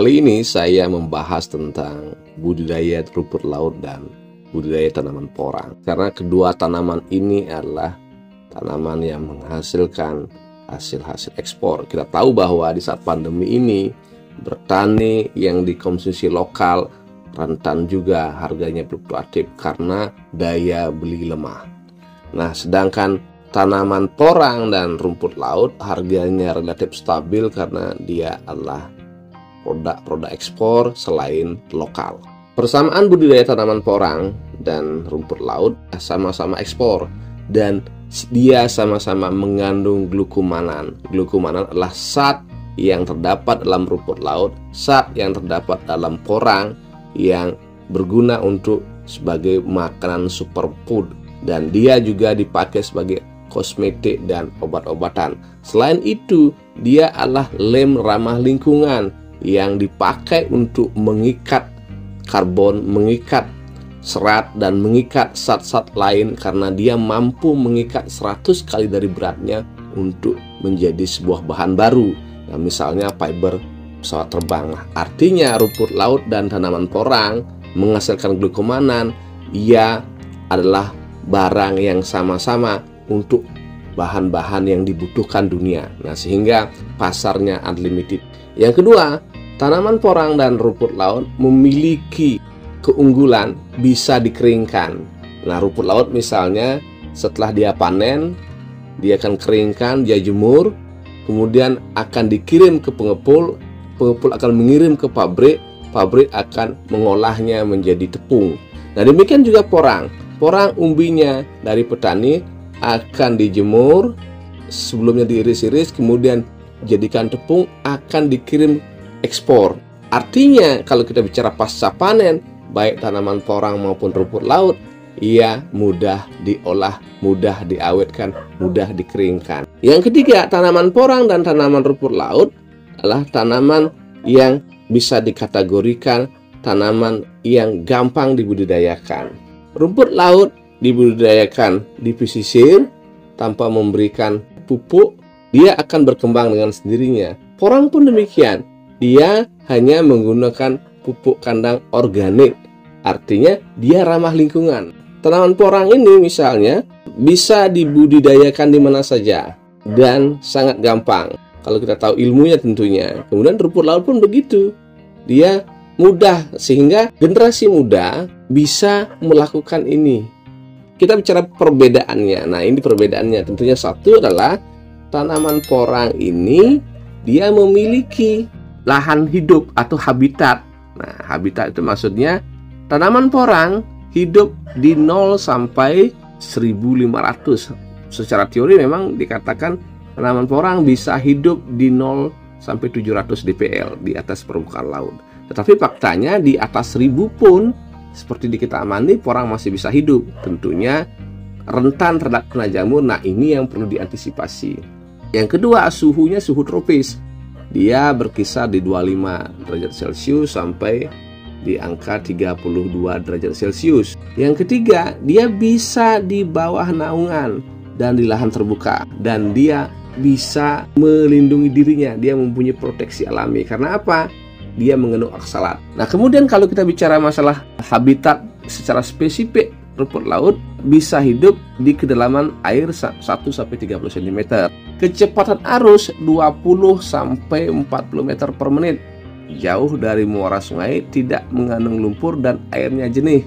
Kali ini saya membahas tentang budidaya rumput laut dan budidaya tanaman porang. Karena kedua tanaman ini adalah tanaman yang menghasilkan hasil-hasil ekspor. Kita tahu bahwa di saat pandemi ini bertani yang dikonsumsi lokal rentan juga harganya fluktuatif karena daya beli lemah. Nah, sedangkan tanaman porang dan rumput laut harganya relatif stabil karena dia adalah produk-produk ekspor selain lokal. Persamaan budidaya tanaman porang dan rumput laut sama-sama ekspor dan dia sama-sama mengandung glukomanan. Glukomanan adalah zat yang terdapat dalam rumput laut, zat yang terdapat dalam porang yang berguna untuk sebagai makanan superfood, dan dia juga dipakai sebagai kosmetik dan obat-obatan. Selain itu, dia adalah lem ramah lingkungan yang dipakai untuk mengikat karbon, mengikat serat, dan mengikat zat-zat lain karena dia mampu mengikat 100 kali dari beratnya untuk menjadi sebuah bahan baru. Nah, misalnya fiber pesawat terbang. Artinya rumput laut dan tanaman porang menghasilkan glukomanan. Ia adalah barang yang sama-sama untuk bahan-bahan yang dibutuhkan dunia. Nah, sehingga pasarnya unlimited. Yang kedua, tanaman porang dan rumput laut memiliki keunggulan bisa dikeringkan. Nah, rumput laut misalnya setelah dia panen, dia akan keringkan, dia jemur, kemudian akan dikirim ke pengepul, pengepul akan mengirim ke pabrik, pabrik akan mengolahnya menjadi tepung. Nah, demikian juga porang. Porang umbinya dari petani akan dijemur, sebelumnya diiris-iris, kemudian dijadikan tepung, akan dikirim ekspor. Artinya kalau kita bicara pasca panen, baik tanaman porang maupun rumput laut, ia mudah diolah, mudah diawetkan, mudah dikeringkan. Yang ketiga, tanaman porang dan tanaman rumput laut adalah tanaman yang bisa dikategorikan tanaman yang gampang dibudidayakan. Rumput laut dibudidayakan di pesisir tanpa memberikan pupuk, dia akan berkembang dengan sendirinya. Porang pun demikian, dia hanya menggunakan pupuk kandang organik, artinya dia ramah lingkungan. Tanaman porang ini misalnya bisa dibudidayakan di mana saja dan sangat gampang kalau kita tahu ilmunya tentunya. Kemudian rumput laut pun begitu, dia mudah sehingga generasi muda bisa melakukan ini. Kita bicara perbedaannya. Nah, ini perbedaannya tentunya satu adalah tanaman porang ini dia memiliki lahan hidup atau habitat. Nah, habitat itu maksudnya tanaman porang hidup di 0 sampai 1500. Secara teori memang dikatakan tanaman porang bisa hidup di 0 sampai 700 dpl di atas permukaan laut. Tetapi faktanya di atas 1000 pun seperti di kita amani, porang masih bisa hidup. Tentunya rentan terhadap kena jamur. Nah, ini yang perlu diantisipasi. Yang kedua, suhunya suhu tropis. Dia berkisar di 25 derajat Celcius sampai di angka 32 derajat Celcius. Yang ketiga, dia bisa di bawah naungan dan di lahan terbuka, dan dia bisa melindungi dirinya. Dia mempunyai proteksi alami. Karena apa? Dia mengandung oksalat. Nah, kemudian kalau kita bicara masalah habitat secara spesifik, rumput laut bisa hidup di kedalaman air 1 sampai 30 cm. Kecepatan arus 20 sampai 40 meter per menit. Jauh dari muara sungai, tidak mengandung lumpur dan airnya jernih.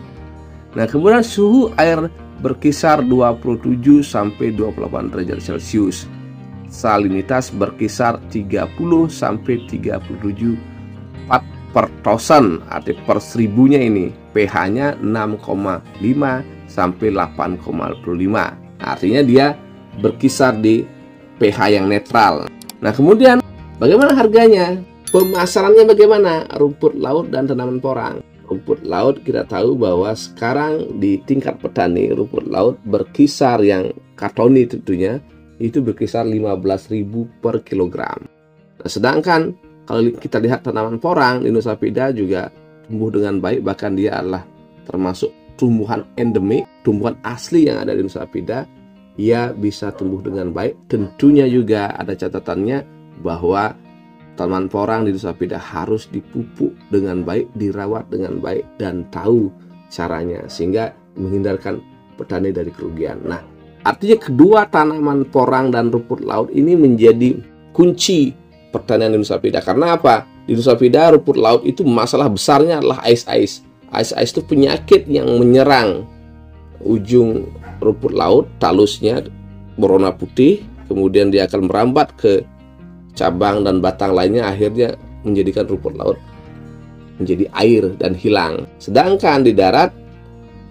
Nah, kemudian suhu air berkisar 27 sampai 28 derajat Celcius. Salinitas berkisar 30 sampai 37 part per thousand, arti per seribunya ini. pH-nya 6,5 sampai 8,5. Artinya dia berkisar di pH yang netral. Nah, kemudian bagaimana harganya? Pemasarannya bagaimana? Rumput laut dan tanaman porang. Rumput laut kita tahu bahwa sekarang di tingkat petani rumput laut berkisar, yang kartoni tentunya, itu berkisar 15.000 per kilogram. Nah, sedangkan kalau kita lihat tanaman porang, Linus sapida juga tumbuh dengan baik, bahkan dia adalah termasuk tumbuhan endemik, tumbuhan asli yang ada di Linus sapida. Ia bisa tumbuh dengan baik. Tentunya juga ada catatannya bahwa tanaman porang di Nusa Penida harus dipupuk dengan baik, dirawat dengan baik, dan tahu caranya sehingga menghindarkan petani dari kerugian. Nah, artinya kedua tanaman porang dan rumput laut ini menjadi kunci pertanian di Nusa Penida. Karena apa? Di Nusa Penida rumput laut itu masalah besarnya adalah ice. Ice itu penyakit yang menyerang ujung rumput laut, talusnya berwarna putih, kemudian dia akan merambat ke cabang dan batang lainnya, akhirnya menjadikan rumput laut menjadi air dan hilang. Sedangkan di darat,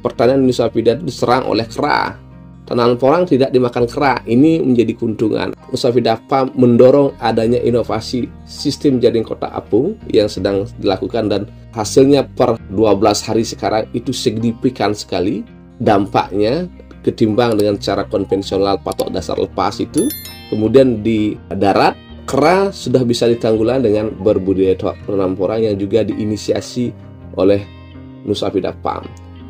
pertanian Nusa Penida diserang oleh kera. Tanaman porang tidak dimakan kera. Ini menjadi keuntungan. Nusa Penida Farm mendorong adanya inovasi sistem jaring kotak apung yang sedang dilakukan, dan hasilnya per 12 hari sekarang itu signifikan sekali dampaknya ketimbang dengan cara konvensional patok dasar lepas itu. Kemudian di darat, kera sudah bisa ditanggulangi dengan berbudidaya tanaman porang yang juga diinisiasi oleh Nusa Penida Farm.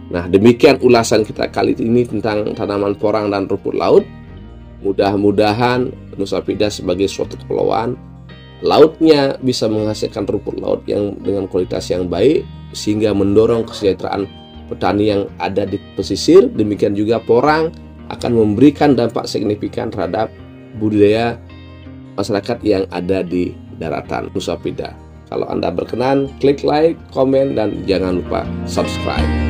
Nah, demikian ulasan kita kali ini tentang tanaman porang dan rumput laut. Mudah-mudahan Nusa Penida sebagai suatu kepulauan, lautnya bisa menghasilkan rumput laut yang dengan kualitas yang baik sehingga mendorong kesejahteraan petani yang ada di pesisir. Demikian juga porang akan memberikan dampak signifikan terhadap budidaya masyarakat yang ada di daratan Nusa Penida. Kalau Anda berkenan, klik like, komen, dan jangan lupa subscribe.